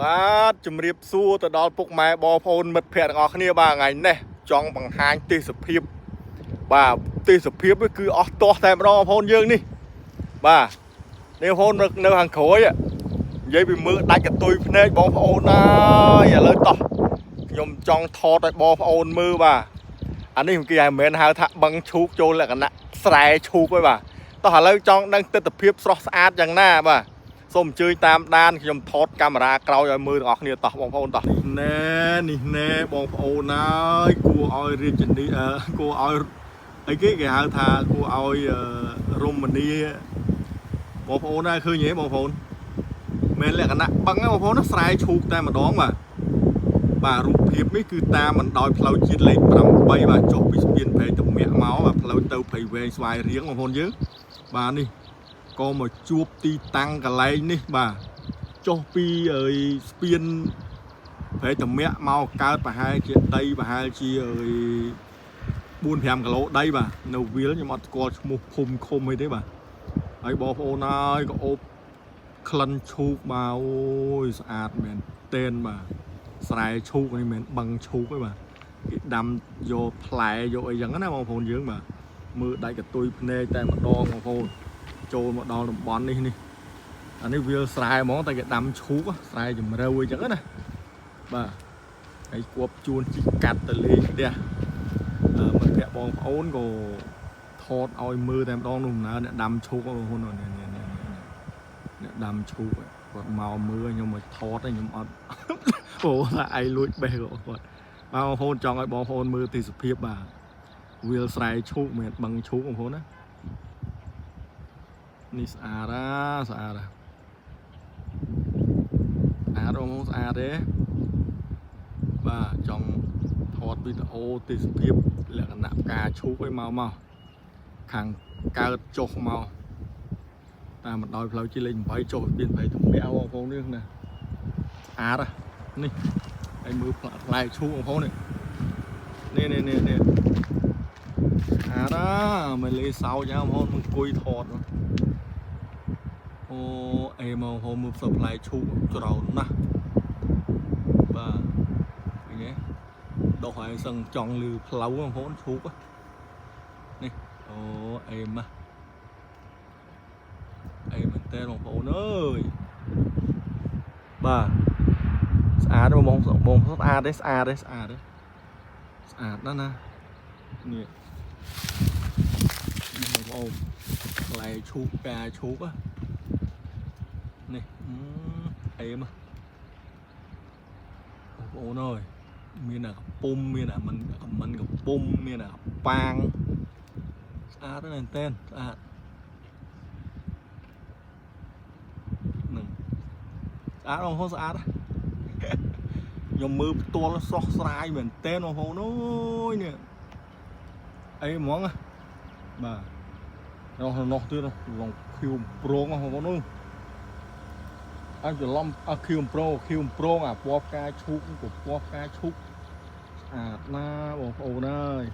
បាទជំរាបសួរទៅដល់ពុកម៉ែបងប្អូនមិត្តភ័ក្តិទាំងអស់គ្នាបាទថ្ងៃនេះចង់បង្ហាញទេសភាពបាទទេសភាពវាគឺអស់ទាស់តែម្ដងបងប្អូនយើងនេះបាទនេះបងប្អូននៅខាងក្រោយនិយាយពីមើលដាច់កតុយភ្នែកបងប្អូនហើយឥឡូវតោះខ្ញុំចង់ថតឲ្យបងប្អូនមើលបាទអានេះគេហៅមិនមែនហៅថាបឹងឈូកចូលលក្ខណៈស្រែឈូកទេបាទតោះឥឡូវចង់ដឹងទិដ្ឋភាពស្រស់ស្អាតយ៉ាងណាបាទសូមអញ្ជើញតាមដានខ្ញុំថតកាមេរ៉ាក្រោយឲ្យមើលទាំងអស់គ្នាតោះបងប្អូនតោះនេះណែបងប្អូនហើយគួរឲ្យរាជនីគួរឲ្យអីគេហៅថាគួរឲ្យរមនីបងប្អូនហើយឃើញទេបងប្អូនមានលក្ខណៈបឹងបងប្អូនស្រែឈូកតែម្ដងបាទរូបភាពនេះគឺតាមបណ្ដោយផ្លូវជាតិលេខ8បាទចុះពីស្ពានព្រែកទំមាក់មកបាទផ្លូវទៅព្រៃវែងស្វាយរៀងបងប្អូនយើងបាទនេះក៏មកជួបទីតាំងកន្លែងនេះបាទចុះពីស្ពានព្រែកទំមាក់មកកើតប្រហែលជាដីប្រហែលជា4-5 គីឡូដីបាទនៅវាលខ្ញុំអត់ស្គាល់ឈ្មោះភូមិឃុំអីទេបាទហើយបងប្អូនហើយក៏អូបក្លិនឈូកបាទអូយស្អាតមែនតែនបាទស្រែឈូកនេះមិនមែនបឹងឈូកទេបាទគេដាំយកផ្លែយកអីចឹងណាបងប្អូនយើងបាទមើលដាច់កតុយភ្នែកតែម្ដងបងប្អូនចូលមកដល់តំបន់នេះអានេះវាលស្រែហ្មងតែគេដាំឈូកស្រែជំរៅអីចឹងណាបាទហើយគប់ជួនជីកាត់ទៅលេងផ្ទះមិត្តភក្តិបងប្អូនក៏ថតឲ្យមើលតែម្ដងនោះដំណើរអ្នកដាំឈូកបងប្អូនអ្នកដាំឈូកគាត់មកមើលខ្ញុំមកថតខ្ញុំអត់អូថាឯងលួចបេះគាត់បងប្អូនចង់ឲ្យបងប្អូនមើលទេសភាពបាទវាលស្រែឈូកមិនបឹងឈូកបងប្អូនណានេះស្អាតស្អាតបងស្អាតទេបាទចង់ថតវីដេអូទេសភាពលក្ខណៈផ្កាឈូកឲ្យមកខាងកើតចុះមកតាមបណ្ដោយផ្លូវជាតិលេខ8ចុះស្ពានព្រៃទំមាក់បងប្អូននេះណាស្អាតនេះហើយមើលផ្លែឈូកបងប្អូននេះស្អាតមិនលេសោចបងប្អូនអង្គុយថតអូអេមកហូមមើលផ្សព្វផ្លែឈូកច្រើនណាស់បាទឃើញទេដុសឲ្យសឹងចង់លឺផ្លូវបងប្អូនឈូកនេះអូអេម៉ាអេមែនតើបងប្អូនអើយបាទស្អាតបងស្អាតទេស្អាតណាស់ណានេះបងប្អូនផ្លែឈូកផ្កាឈូកនេះអេមបងប្អូនអើយមានតែកំពុំមានតែមិនកំពុំមានតែប៉ាងស្អាតមែនតើស្អាតនឹងស្អាតបងប្អូនស្អាតខ្ញុំមើលផ្ទាល់ស្រស់ស្រាយមែនតើបងប្អូនអើយនេះអីហ្មងបាទនោះទៀតឡងខៀវប្រងបងប្អូនអញច្រឡំខៀវប្រងអាពណ៌ផ្កាឈូកពណ៌ផ្កាឈូកស្អាតណាបងប្អូនអើយ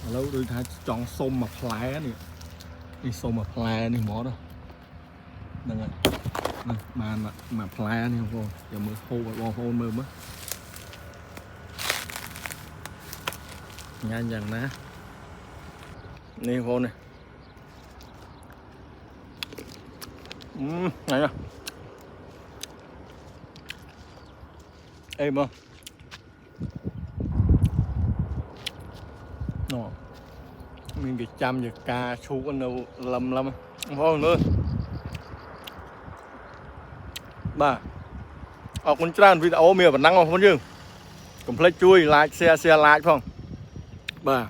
ឥឡូវដូចថាចង់សុំមួយផ្លែនេះសុំមួយផ្លែនេះហ្មងហ្នឹងហើយបានមួយផ្លែនេះបងប្អូនចាំមើលហូបឲ្យបងប្អូនមើលញ៉ាំយ៉ាងណានេះបងប្អូននេះnày nè êm không nó mình cái chăm giờ ca chú con đâu lầm không nữa bà con tràn video mìa vẫn năng không chứ complete chui like share like không bà